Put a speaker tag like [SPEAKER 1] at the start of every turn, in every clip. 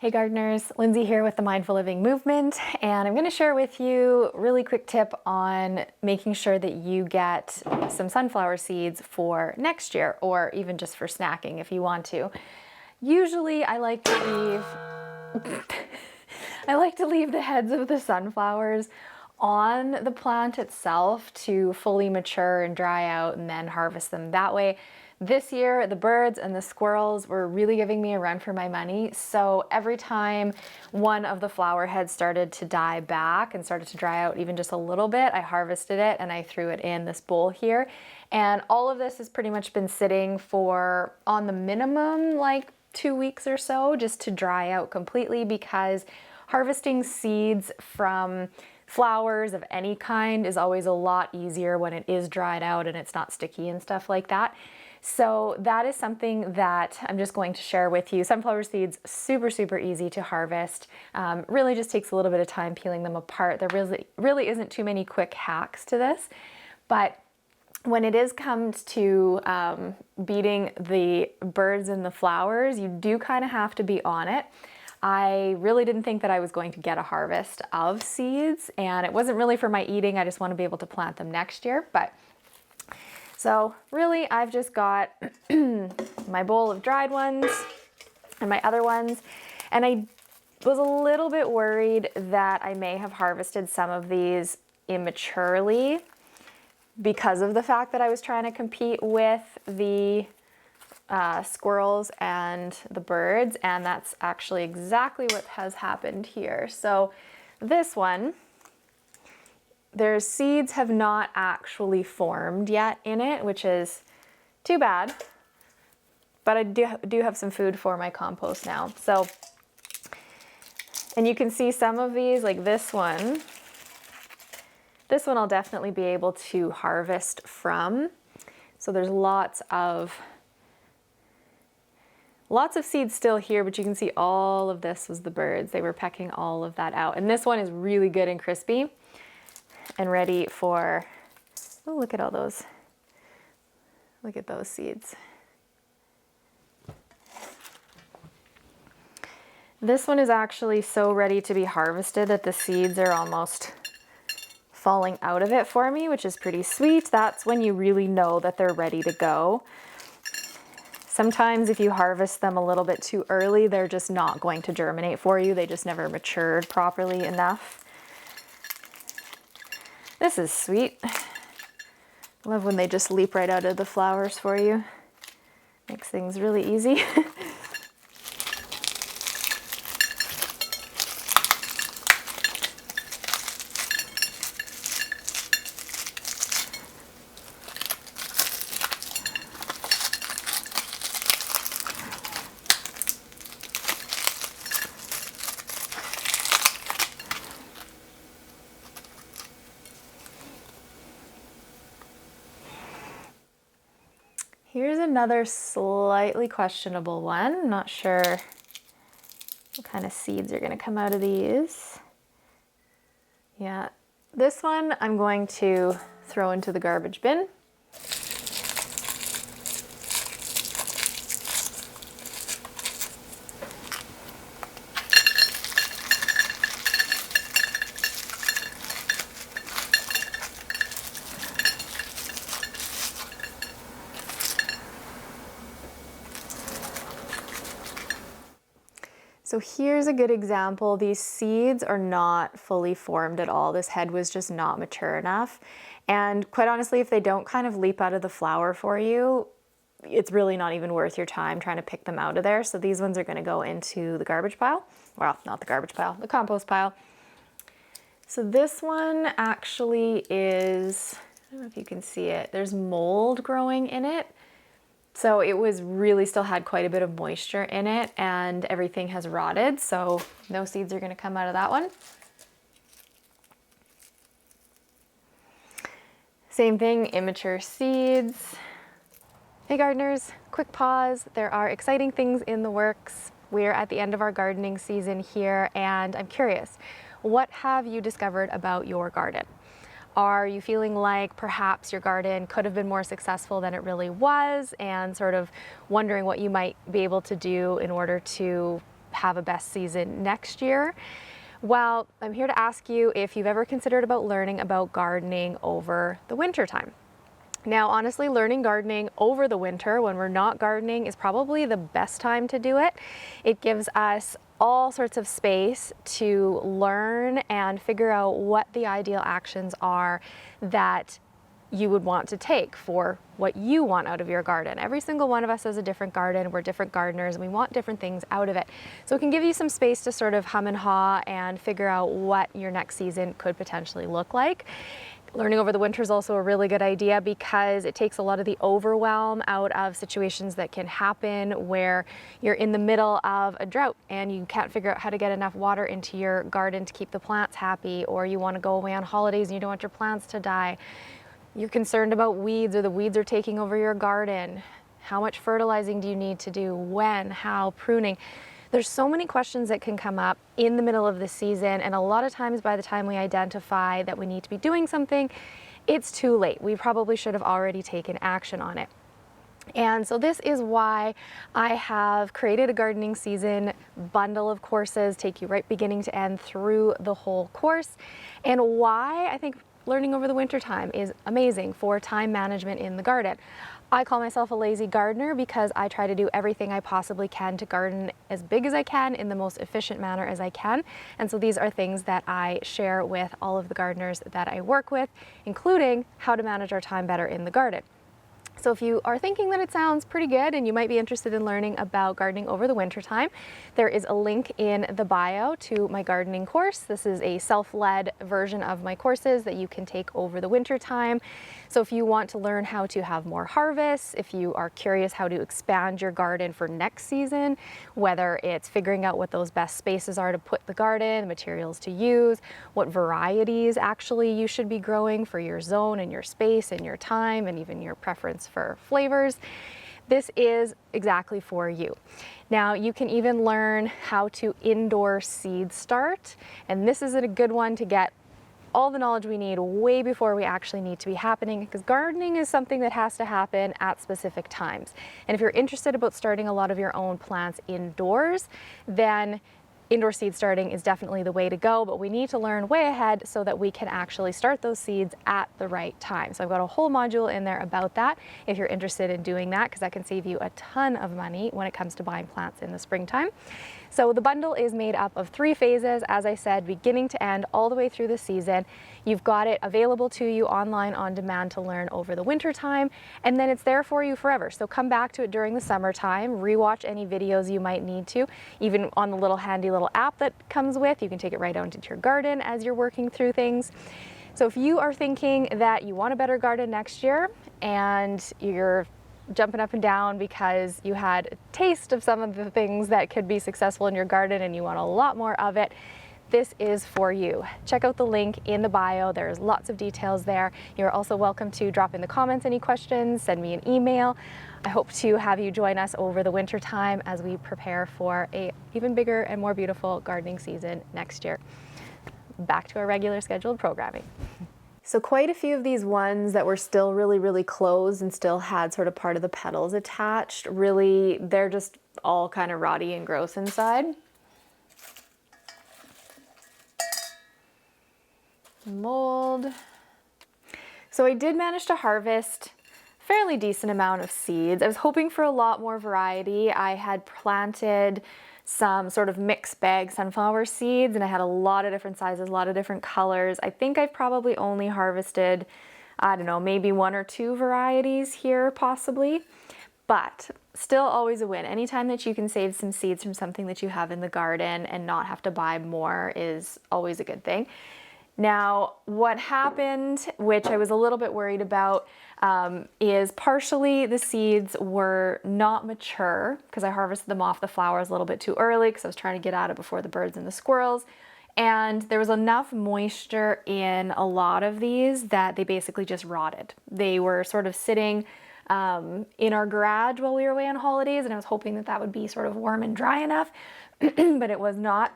[SPEAKER 1] Hey gardeners, Lindsay here with the Mindful Living Movement, and I'm going to share with you a really quick tip on making sure that you get some sunflower seeds for next year, or even just for snacking if you want to. Usually I like to leave the heads of the sunflowers on the plant itself to fully mature and dry out and then harvest them that way. This year, the birds and the squirrels were really giving me a run for my money. So every time one of the flower heads started to die back and started to dry out even just a little bit, I harvested it and I threw it in this bowl here. And all of this has pretty much been sitting for, on the minimum, like 2 weeks or so, just to dry out completely, because harvesting seeds from flowers of any kind is always a lot easier when it is dried out and it's not sticky and stuff like that. So that is something that I'm just going to share with you. Sunflower seeds, super easy to harvest. Really just takes a little bit of time peeling them apart. There really isn't too many quick hacks to this, but when it is comes to beating the birds and the flowers, you do kind of have to be on it. I really didn't think that I was going to get a harvest of seeds, and it wasn't really for my eating. I just want to be able to plant them next year. So really, I've just got my bowl of dried ones and my other ones, and I was a little bit worried that I may have harvested some of these immaturely because of the fact that I was trying to compete with the squirrels and the birds, and that's actually exactly what has happened here. So this one, their seeds have not actually formed yet in it, which is too bad, but I do have some food for my compost now. So, and you can see some of these, like this one I'll definitely be able to harvest from. So there's lots of seeds still here, but you can see all of this was the birds. They were pecking all of that out. And this one is really good and crispy and ready for, oh, look at all those. Look at those seeds. This one is actually so ready to be harvested that the seeds are almost falling out of it for me, which is pretty sweet. That's when you really know that they're ready to go. Sometimes if you harvest them a little bit too early, they're just not going to germinate for you. They just never matured properly enough. This is sweet. I love when they just leap right out of the flowers for you. Makes things really easy. Here's another slightly questionable one. I'm not sure what kind of seeds are going to come out of these. Yeah, this one I'm going to throw into the garbage bin. So here's a good example. These seeds are not fully formed at all. This head was just not mature enough. And quite honestly, if they don't kind of leap out of the flower for you, it's really not even worth your time trying to pick them out of there. So these ones are going to go into the garbage pile. Well, not the garbage pile, the compost pile. So this one actually is, I don't know if you can see it, there's mold growing in it. So it was really still had quite a bit of moisture in it, and everything has rotted, so no seeds are going to come out of that one. Same thing, immature seeds. Hey gardeners, quick pause. There are exciting things in the works. We're at the end of our gardening season here, and I'm curious, what have you discovered about your garden? Are you feeling like perhaps your garden could have been more successful than it really was, and sort of wondering what you might be able to do in order to have a best season next year? Well, I'm here to ask you if you've ever considered about learning about gardening over the winter time. Now, honestly, learning gardening over the winter when we're not gardening is probably the best time to do it. It gives us all sorts of space to learn and figure out what the ideal actions are that you would want to take for what you want out of your garden. Every single one of us has a different garden. We're different gardeners and we want different things out of it. So it can give you some space to sort of hum and haw and figure out what your next season could potentially look like. Learning over the winter is also a really good idea because it takes a lot of the overwhelm out of situations that can happen where you're in the middle of a drought and you can't figure out how to get enough water into your garden to keep the plants happy, or you want to go away on holidays and you don't want your plants to die. You're concerned about weeds, or the weeds are taking over your garden. How much fertilizing do you need to do? When? How? Pruning? There's so many questions that can come up in the middle of the season, and a lot of times by the time we identify that we need to be doing something, it's too late. We probably should have already taken action on it. And so this is why I have created a gardening season bundle of courses, take you right beginning to end through the whole course, and why I think learning over the winter time is amazing for time management in the garden. I call myself a lazy gardener because I try to do everything I possibly can to garden as big as I can in the most efficient manner as I can. And so these are things that I share with all of the gardeners that I work with, including how to manage our time better in the garden. So if you are thinking that it sounds pretty good and you might be interested in learning about gardening over the winter time, there is a link in the bio to my gardening course. This is a self-led version of my courses that you can take over the winter time. So if you want to learn how to have more harvests, if you are curious how to expand your garden for next season, whether it's figuring out what those best spaces are to put the garden, materials to use, what varieties actually you should be growing for your zone and your space and your time and even your preference for flavors, this is exactly for you. Now you can even learn how to indoor seed start, and this is a good one to get all the knowledge we need way before we actually need to be happening, because gardening is something that has to happen at specific times. And if you're interested about starting a lot of your own plants indoors, then indoor seed starting is definitely the way to go, but we need to learn way ahead so that we can actually start those seeds at the right time. So I've got a whole module in there about that if you're interested in doing that, because that can save you a ton of money when it comes to buying plants in the springtime. So the bundle is made up of 3 phases, as I said, beginning to end, all the way through the season. You've got it available to you online on demand to learn over the winter time, and then it's there for you forever. So come back to it during the summertime, rewatch any videos you might need to, even on the little handy little app that comes with. You can take it right out into your garden as you're working through things. So if you are thinking that you want a better garden next year and you're jumping up and down because you had a taste of some of the things that could be successful in your garden and you want a lot more of it, this is for you. Check out the link in the bio. There's lots of details there. You're also welcome to drop in the comments any questions, send me an email. I hope to have you join us over the winter time as we prepare for a even bigger and more beautiful gardening season next year. Back to our regular scheduled programming. So quite a few of these ones that were still really closed and still had sort of part of the petals attached, really, they're just all kind of rotty and gross inside. Mold. So I did manage to harvest a fairly decent amount of seeds. I was hoping for a lot more variety. I had planted some sort of mixed bag sunflower seeds, and I had a lot of different sizes, a lot of different colors. I think I've probably only harvested, I don't know, maybe 1 or 2 varieties here possibly, but still always a win. Anytime that you can save some seeds from something that you have in the garden and not have to buy more is always a good thing. Now, what happened, which I was a little bit worried about, is partially the seeds were not mature because I harvested them off the flowers a little bit too early because I was trying to get at it before the birds and the squirrels. And there was enough moisture in a lot of these that they basically just rotted. They were sort of sitting in our garage while we were away on holidays, and I was hoping that that would be sort of warm and dry enough, but it was not.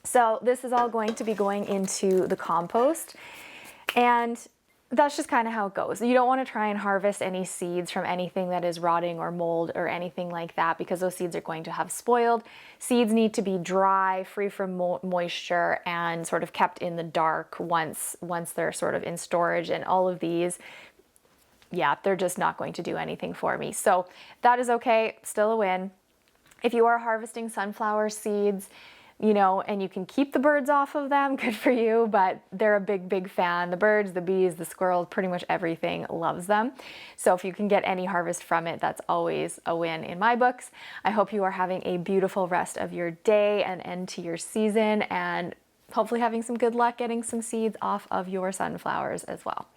[SPEAKER 1] So this is all going to be going into the compost. And that's just kind of how it goes. You don't want to try and harvest any seeds from anything that is rotting or mold or anything like that, because those seeds are going to have spoiled. Seeds need to be dry, free from moisture, and sort of kept in the dark once they're sort of in storage. And all of these, yeah, they're just not going to do anything for me. So that is okay, still a win. If you are harvesting sunflower seeds, you know, and you can keep the birds off of them, good for you, but they're a big, big fan. The birds, the bees, the squirrels, pretty much everything loves them. So if you can get any harvest from it, that's always a win in my books. I hope you are having a beautiful rest of your day and end to your season, and hopefully having some good luck getting some seeds off of your sunflowers as well.